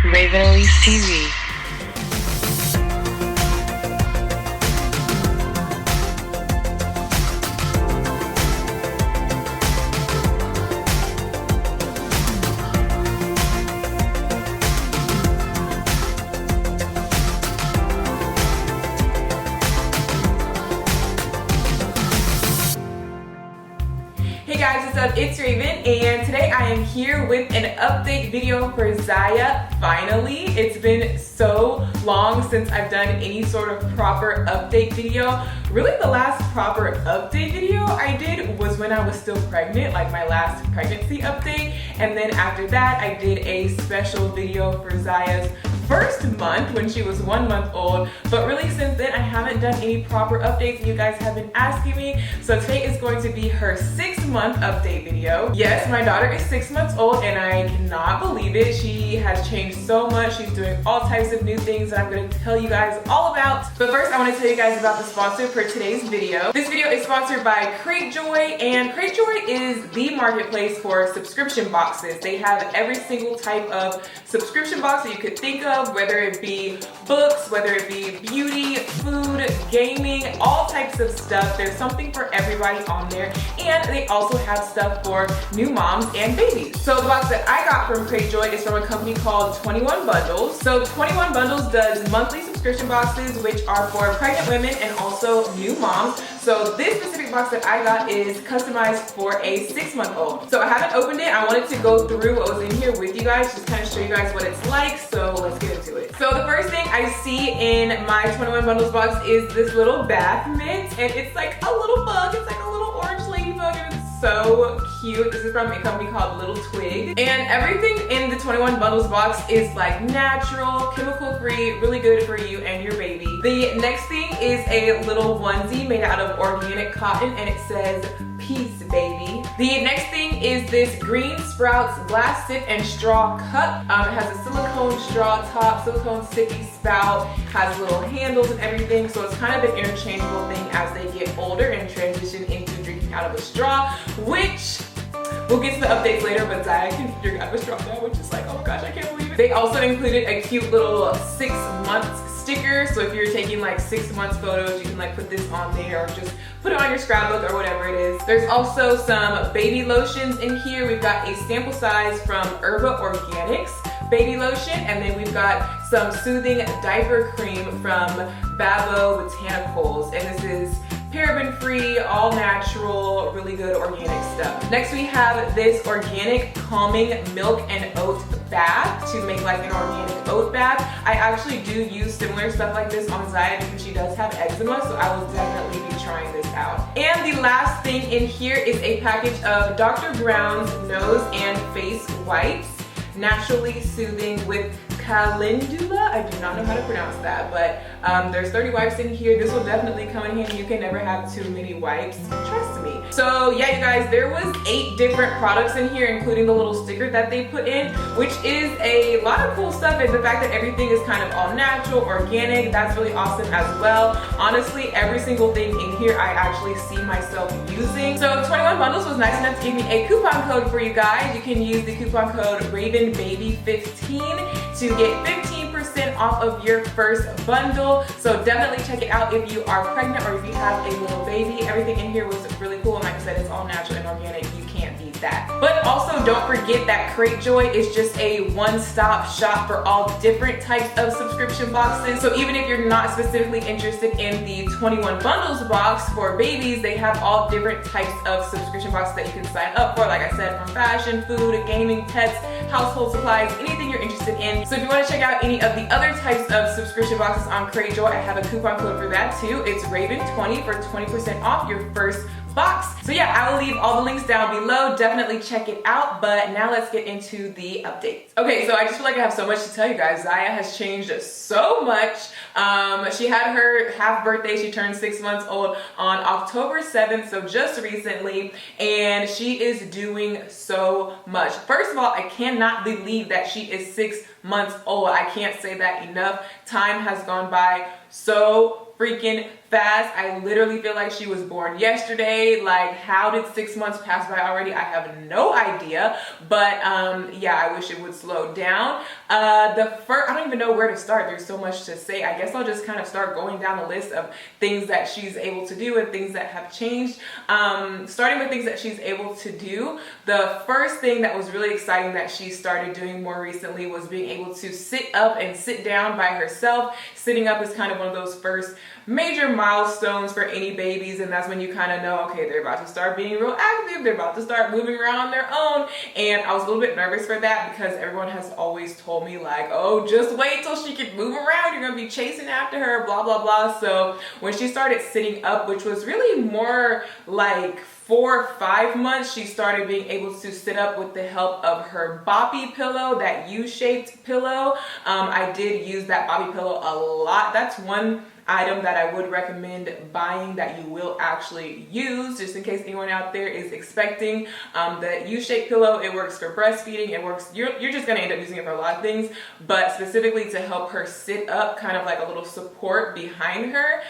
ELYSE TV. Hey guys, what's up? It's Rayne, and today I am here with an update video for Ziya. Finally, it's been so long since I've done any sort of proper update video. Really, the last proper update video I did was when I was still pregnant, like my last pregnancy update. And then after that, I did a special video for Ziya's first month when she was 1 month old. But really, since then, I haven't done any proper updates, and you guys have been asking me. So today is going to be her 6-month update video. Yes, my daughter is 6 months old, and I cannot believe it. She has changed so much. She's doing all types of new things that I'm going to tell you guys all about. But first, I want to tell you guys about the sponsor for today's video. This video is sponsored by Cratejoy, and Cratejoy is the marketplace for subscription boxes. They have every single type of subscription box that you could think of, whether it be books, whether it be beauty, food, gaming, all types of stuff. There's something for everybody on there, and they also have stuff for new moms and babies. So the box that I got from Cratejoy is from a company called 21 Bundles. So 21 Bundles does monthly subscription boxes, which are for pregnant women and also new moms. So this specific box that I got is customized for a 6-month-old. So I haven't opened it. I wanted to go through what was in here with you guys, just kind of show you guys what it's like. So let's get into it. So the first thing I see in my 21 Bundles box is this little bath mitt, and it's like a little bug. It's like a little orange ladybug, and it's so cute. This is from a company called Little Twig, and everything in the 21 Bundles box is like natural, chemical free, really good for you and your baby. The next thing is a little onesie made out of organic cotton, and it says peace, baby. The next thing is this Green Sprouts glass sip and straw cup. It has a silicone straw top, silicone sippy spout, has little handles and everything, so it's kind of an interchangeable thing as they get older and transition into drinking out of a straw, which we'll get to the updates later, but Ziya can drink out of a straw now, which is like, oh gosh, I can't believe it. They also included a cute little 6 months sticker, so if you're taking like 6 months photos, you can like put this on there or just put it on your scrapbook or whatever it is. There's also some baby lotions in here. We've got a sample size from Herba Organics baby lotion, and then we've got some soothing diaper cream from Babo Botanicals, and this is paraben-free, all natural, really good organic stuff. Next we have this organic calming milk and oat bath to make like an organic oat bath. I actually do use similar stuff like this on Ziya because she does have eczema, so I will definitely be trying this out. And the last thing in here is a package of Dr. Brown's nose and face wipes, naturally soothing with calendula. I do not know how to pronounce that, but there's 30 wipes in here. This will definitely come in handy. You can never have too many wipes, trust me. So yeah, you guys, there was 8 different products in here, including the little sticker that they put in, which is a lot of cool stuff. And the fact that everything is kind of all natural, organic, that's really awesome as well. Honestly, every single thing in here I actually see myself using. So 21 Bundles was nice enough to give me a coupon code for you guys. You can use the coupon code RAVENBABY15 to get 15% off of your first bundle. So definitely check it out if you are pregnant or if you have a little baby. Everything in here was really cool, and like I said, it's all natural and organic. You can't beat that. But also don't forget that Cratejoy is just a one-stop shop for all different types of subscription boxes. So even if you're not specifically interested in the 21 Bundles box for babies, they have all different types of subscription boxes that you can sign up for. Like I said, from fashion, food, gaming, pets, household supplies, anything you're interested in. So if you want to check out any of the other types of subscription boxes on Cratejoy, I have a coupon code for that too. It's RAVEN20 for 20% off your first box. So yeah, I will leave all the links down below. Definitely check it out. But now let's get into the updates. Okay, so I just feel like I have so much to tell you guys. Ziya has changed so much. She had her half birthday. She turned 6 months old on October 7th, so just recently, and she is doing so much. First of all, I cannot believe that she is 6 months old. I can't say that enough. Time has gone by so freaking fast. I literally feel like she was born yesterday. Like, how did 6 months pass by already? I have no idea, but yeah, I wish it would slow down. I don't even know where to start. There's so much to say. I guess I'll just kind of start going down the list of things that she's able to do and things that have changed. Starting with things that she's able to do, the first thing that was really exciting that she started doing more recently was being able to sit up and sit down by herself. Sitting up is kind of one of those first major milestones for any babies, and that's when you kind of know, okay, they're about to start being real active, they're about to start moving around on their own. And I was a little bit nervous for that because everyone has always told me like, oh, just wait till she can move around, you're gonna be chasing after her, blah blah blah. So when she started sitting up, which was really more like 4 or 5 months, she started being able to sit up with the help of her Boppy pillow, that U-shaped pillow. I did use that Boppy pillow a lot. That's one item that I would recommend buying that you will actually use, just in case anyone out there is expecting. The U-shaped pillow, it works for breastfeeding, it works, you're just gonna end up using it for a lot of things, but specifically to help her sit up, kind of like a little support behind her.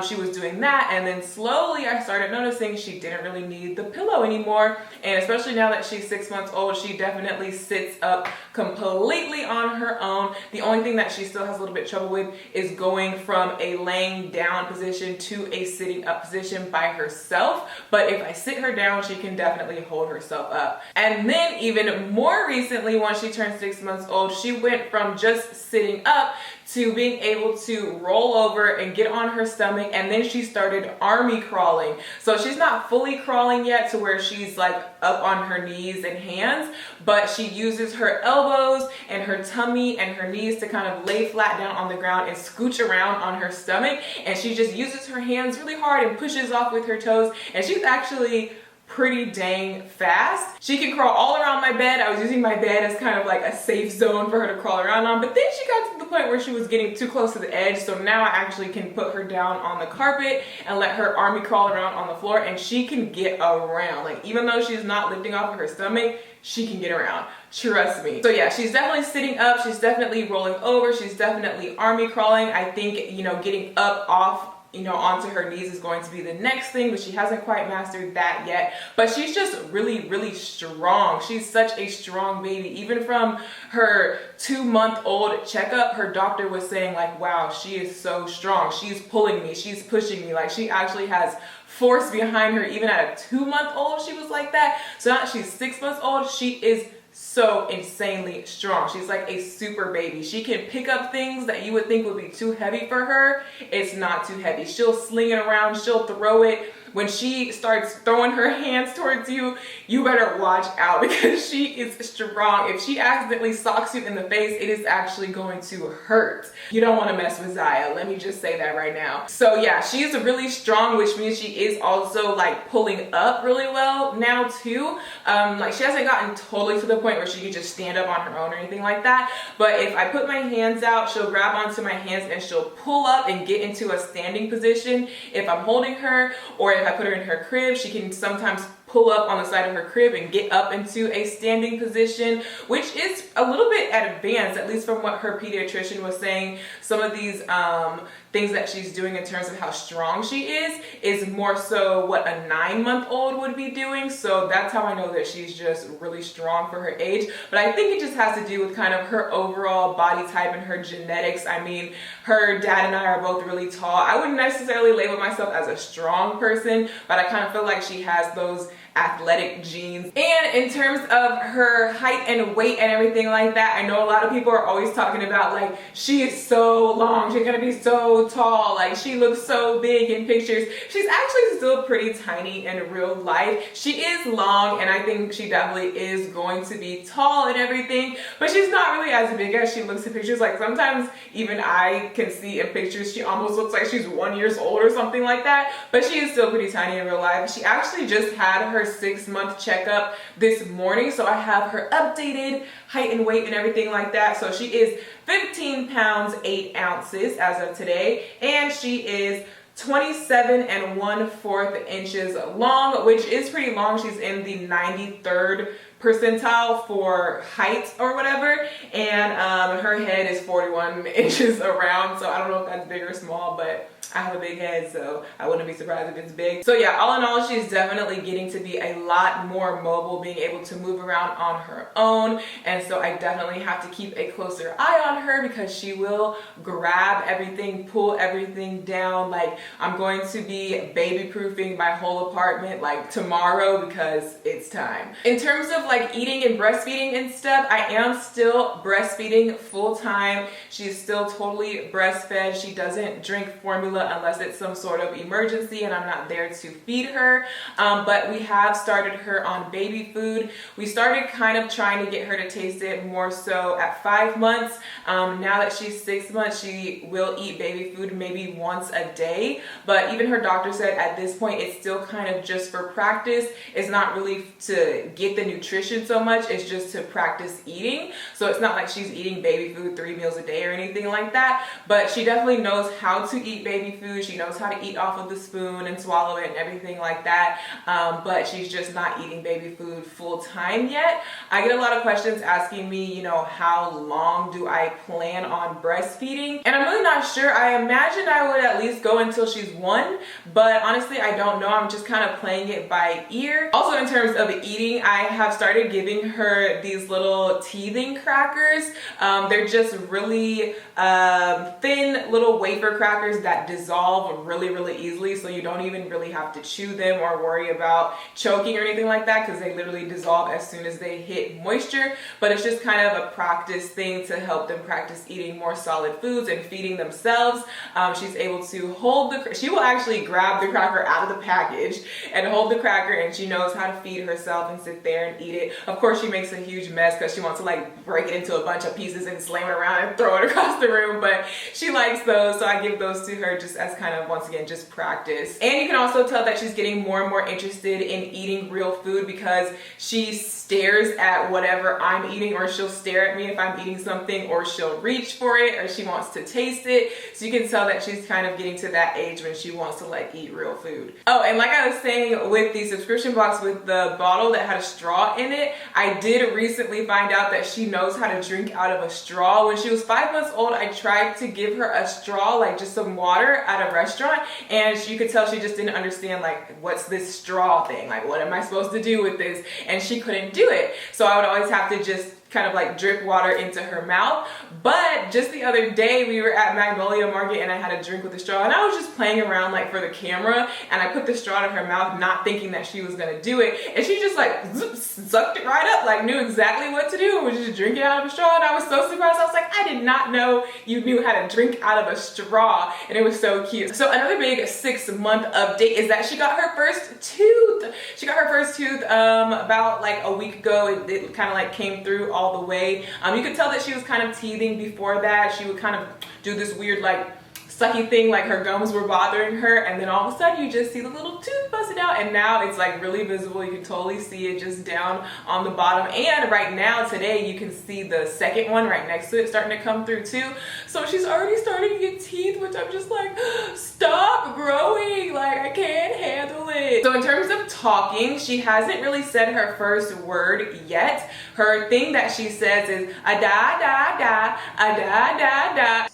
She was doing that, and then slowly I started noticing she didn't really need the pillow anymore, and especially now that she's 6 months old, she definitely sits up completely on her own. The only thing that she still has a little bit trouble with is going from a laying down position to a sitting up position by herself, but if I sit her down, she can definitely hold herself up. And then even more recently, once she turned 6 months old, she went from just sitting up to being able to roll over and get on her stomach, and then she started army crawling. So she's not fully crawling yet to where she's like up on her knees and hands, but she uses her elbows and her tummy and her knees to kind of lay flat down on the ground and scooch around on her stomach, and she just uses her hands really hard and pushes off with her toes, and she's actually pretty dang fast. She can crawl all around my bed. I was using my bed as kind of like a safe zone for her to crawl around on, but then she got to the point where she was getting too close to the edge, so now I actually can put her down on the carpet and let her army crawl around on the floor, and she can get around. Like, even though she's not lifting off of her stomach, she can get around. Trust me. So yeah, she's definitely sitting up, she's definitely rolling over, she's definitely army crawling. I think, you know, getting up off, you know, onto her knees is going to be the next thing, but she hasn't quite mastered that yet. But she's just really, really strong. She's such a strong baby. Even from her 2-month-old checkup, her doctor was saying like, wow, she is so strong. She's pulling me, she's pushing me. Like, she actually has force behind her. Even at a 2-month-old, she was like that. So now that she's 6 months old, she is so insanely strong. She's like a super baby. She can pick up things that you would think would be too heavy for her. It's not too heavy. She'll sling it around, she'll throw it. When she starts throwing her hands towards you, you better watch out because she is strong. If she accidentally socks you in the face, it is actually going to hurt. You don't want to mess with Ziya. Let me just say that right now. So yeah, she's really strong, which means she is also like pulling up really well now too. Like, she hasn't gotten totally to the point where she can just stand up on her own or anything like that. But if I put my hands out, she'll grab onto my hands and she'll pull up and get into a standing position if I'm holding her, or if I put her in her crib, she can sometimes pull up on the side of her crib and get up into a standing position, which is a little bit advanced, at least from what her pediatrician was saying. Some of these things that she's doing in terms of how strong she is more so what a 9-month-old would be doing. So that's how I know that she's just really strong for her age. But I think it just has to do with kind of her overall body type and her genetics. I mean, her dad and I are both really tall. I wouldn't necessarily label myself as a strong person, but I kind of feel like she has those athletic genes. And in terms of her height and weight and everything like that, I know a lot of people are always talking about like, she is so long, she's gonna be so tall, like she looks so big in pictures. She's actually still pretty tiny in real life. She is long, and I think she definitely is going to be tall and everything, but she's not really as big as she looks in pictures. Like, sometimes even I can see in pictures she almost looks like she's 1 year old or something like that, but she is still pretty tiny in real life. She actually just had her 6-month checkup this morning, so I have her updated height and weight and everything like that. So she is 15 pounds 8 ounces as of today, and she is 27 1/4 inches long, which is pretty long. She's in the 93rd percentile for height or whatever, and her her head is 41 inches around, so I don't know if that's big or small, but I have a big head, so I wouldn't be surprised if it's big. So yeah, all in all, she's definitely getting to be a lot more mobile, being able to move around on her own. And so I definitely have to keep a closer eye on her because she will grab everything, pull everything down. Like, I'm going to be baby-proofing my whole apartment like tomorrow because it's time. In terms of like eating and breastfeeding and stuff, I am still breastfeeding full time. She's still totally breastfed. She doesn't drink formula unless it's some sort of emergency and I'm not there to feed her. But we have started her on baby food. We started kind of trying to get her to taste it more so at 5 months. Now that she's 6 months, she will eat baby food maybe once a day. But even her doctor said at this point, it's still kind of just for practice. It's not really to get the nutrition so much. It's just to practice eating. So it's not like she's eating baby food 3 meals a day or anything like that. But she definitely knows how to eat baby food. She knows how to eat off of the spoon and swallow it and everything like that. But she's just not eating baby food full time yet. I get a lot of questions asking me, you know, how long do I plan on breastfeeding? And I'm really not sure. I imagine I would at least go until she's 1, but honestly, I don't know. I'm just kind of playing it by ear. Also, in terms of eating, I have started giving her these little teething crackers. They're just really thin little wafer crackers that dissolve really easily, so you don't even really have to chew them or worry about choking or anything like that because they literally dissolve as soon as they hit moisture. But it's just kind of a practice thing to help them practice eating more solid foods and feeding themselves. She's able to hold she will actually grab the cracker out of the package and hold the cracker, and she knows how to feed herself and sit there and eat it. Of course, she makes a huge mess because she wants to like break it into a bunch of pieces and slam it around and throw it across the room, but she likes those, so I give those to her just as kind of, once again, just practice. And you can also tell that she's getting more and more interested in eating real food because she stares at whatever I'm eating, or she'll stare at me if I'm eating something, or she'll reach for it, or she wants to taste it. So you can tell that she's kind of getting to that age when she wants to like eat real food. Oh, and like I was saying with the subscription box with the bottle that had a straw in it, I did recently find out that she knows how to drink out of a straw. When she was 5 months old, I tried to give her a straw, like just some water at a restaurant, and you could tell she just didn't understand like, what's this straw thing? Like, what am I supposed to do with this? And she couldn't do it. So I would always have to just kind of like drip water into her mouth. But just the other day we were at Magnolia Market and I had a drink with a straw, and I was just playing around like for the camera, and I put the straw in her mouth not thinking that she was gonna do it, and she just like sucked it right up, like knew exactly what to do, was just drinking out of a straw. And I was so surprised. I was like, I did not know you knew how to drink out of a straw, and it was so cute. So another big 6-month update is that she got her first tooth. She got her first tooth about like a week ago. It kind of like came through all the way. You could tell that she was kind of teething before that. She would kind of do this weird like sucky thing, like her gums were bothering her, and then all of a sudden you just see the little tooth busted out, and now it's like really visible. You can totally see it just down on the bottom, and right now today you can see the second one right next to it starting to come through too. So she's already starting to get teeth, which I'm just like, stop growing, like I can't handle it. So in terms of talking, she hasn't really said her first word yet. Her thing that she says is a da da da, a da da da.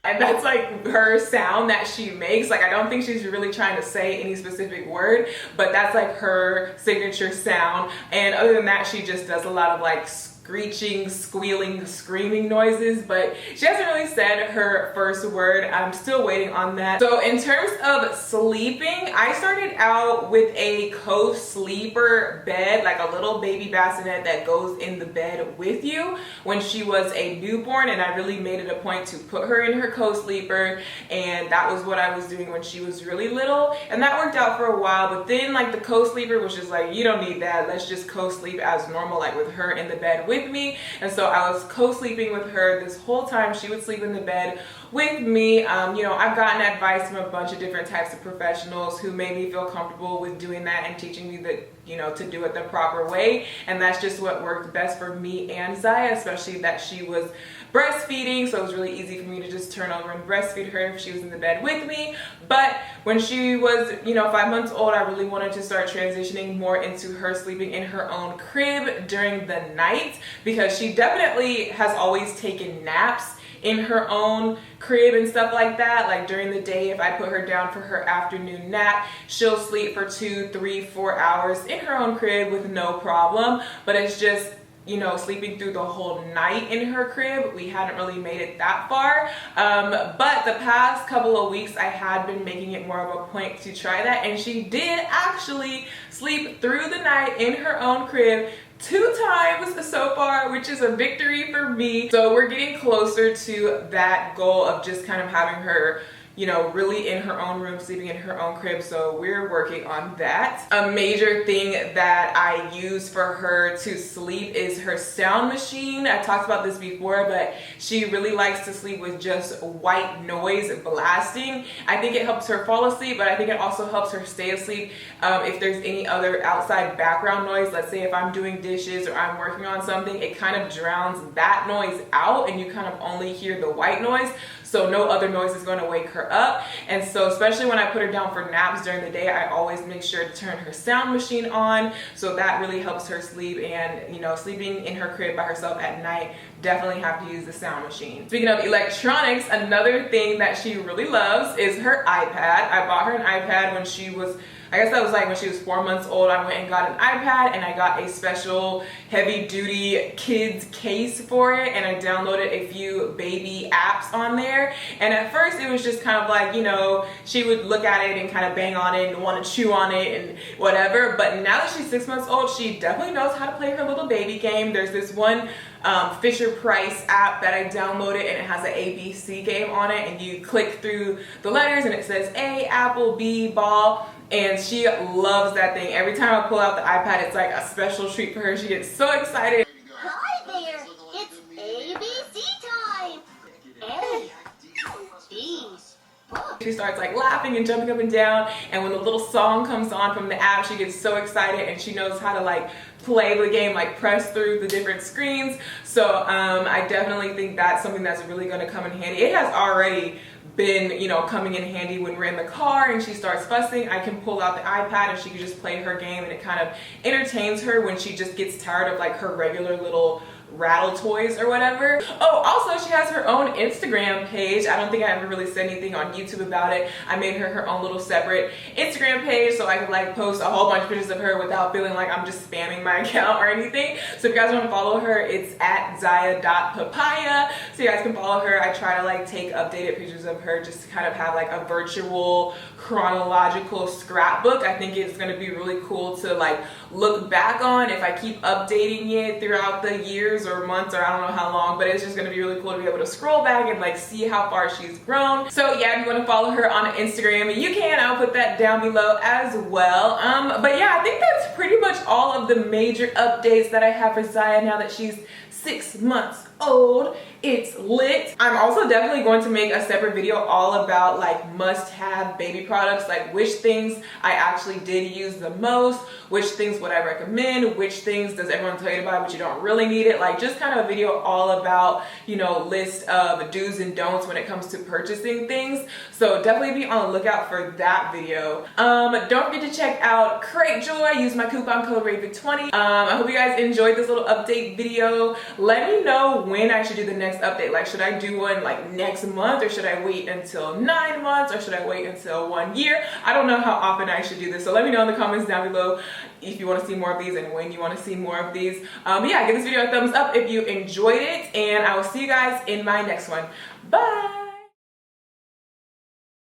And that's like her sound that she makes. Like, I don't think she's really trying to say any specific word, but that's like her signature sound. And other than that, she just does a lot of like screeching, squealing, screaming noises, but she hasn't really said her first word. I'm still waiting on that. So in terms of sleeping, I started out with a co-sleeper bed, like a little baby bassinet that goes in the bed with you when she was a newborn, and I really made it a point to put her in her co-sleeper, and that was what I was doing when she was really little, and that worked out for a while. But then like the co-sleeper was just like, you don't need that, let's just co-sleep as normal, like with her in the bed with me. And so I was co-sleeping with her this whole time. She would sleep in the bed with me. You know, I've gotten advice from a bunch of different types of professionals who made me feel comfortable with doing that and teaching me that, you know, to do it the proper way. And that's just what worked best for me and Ziya, especially that she was breastfeeding, so it was really easy for me to just turn over and breastfeed her if she was in the bed with me. But when she was, you know, 5 months old, I really wanted to start transitioning more into her sleeping in her own crib during the night, because she definitely has always taken naps in her own crib and stuff like that. Like during the day, if I put her down for her afternoon nap, she'll sleep for 2, 3, 4 hours in her own crib with no problem. But it's just, you know, sleeping through the whole night in her crib, we hadn't really made it that far. But the past couple of weeks, I had been making it more of a point to try that, and she did actually sleep through the night in her own crib 2 times so far, which is a victory for me. So we're getting closer to that goal of just kind of having her, you know, really in her own room, sleeping in her own crib. So we're working on that. A major thing that I use for her to sleep is her sound machine. I talked about this before, but she really likes to sleep with just white noise blasting. I think it helps her fall asleep, but I think it also helps her stay asleep if there's any other outside background noise. Let's say if I'm doing dishes or I'm working on something, it kind of drowns that noise out and you kind of only hear the white noise. So no other noise is going to wake her up. And so especially when I put her down for naps during the day, I always make sure to turn her sound machine on. So that really helps her sleep. And, you know, sleeping in her crib by herself at night, definitely have to use the sound machine. Speaking of electronics, another thing that she really loves is her iPad. I bought her an iPad when she was, I guess that was like when she was 4 months old. I went and got an iPad, and I got a special heavy duty kids case for it, and I downloaded a few baby apps on there. And at first it was just kind of like, you know, she would look at it and kind of bang on it and want to chew on it and whatever. But now that she's 6 months old, she definitely knows how to play her little baby game. There's this one Fisher Price app that I downloaded, and it has an ABC game on it, and you click through the letters and it says A, apple, B, ball. And she loves that thing. Every time I pull out the iPad, it's like a special treat for her. She gets so excited. Hi there, it's ABC time. A, B, She starts like laughing and jumping up and down, and when the little song comes on from the app, she gets so excited, and she knows how to like play the game, like press through the different screens. So I definitely think that's something that's really going to come in handy. It has already been, you know, coming in handy when we're in the car and she starts fussing. I can pull out the iPad and she can just play her game, and it kind of entertains her when she just gets tired of like her regular little rattle toys or whatever. Oh, also she has her own Instagram page. I don't think I ever really said anything on YouTube about it. I made her own little separate Instagram page so I could like post a whole bunch of pictures of her without feeling like I'm just spamming my account or anything. So if you guys want to follow her, it's at ziya.papaya. So you guys can follow her. I try to like take updated pictures of her just to kind of have like a virtual chronological scrapbook. I think it's going to be really cool to like look back on if I keep updating it throughout the years or months, or I don't know how long, but it's just going to be really cool to be able to scroll back and like see how far she's grown. So yeah, if you want to follow her on Instagram, you can. I'll put that down below as well. But yeah, I think that's pretty much all of the major updates that I have for Ziya now that she's 6 months old. It's lit. I'm also definitely going to make a separate video all about like must-have baby products, like which things I actually did use the most, which things would I recommend, which things does everyone tell you to buy but you don't really need it. Like just kind of a video all about, you know, list of do's and don'ts when it comes to purchasing things. So definitely be on the lookout for that video. Don't forget to check out Cratejoy. Use my coupon code RAVEN20. I hope you guys enjoyed this little update video. Let me know when I should do the next update. Like, should I do one like next month, or should I wait until 9 months, or should I wait until 1 year? I don't know how often I should do this, so let me know in the comments down below if you want to see more of these and when you want to see more of these. But yeah, give this video a thumbs up if you enjoyed it, and I will see you guys in my next one. Bye.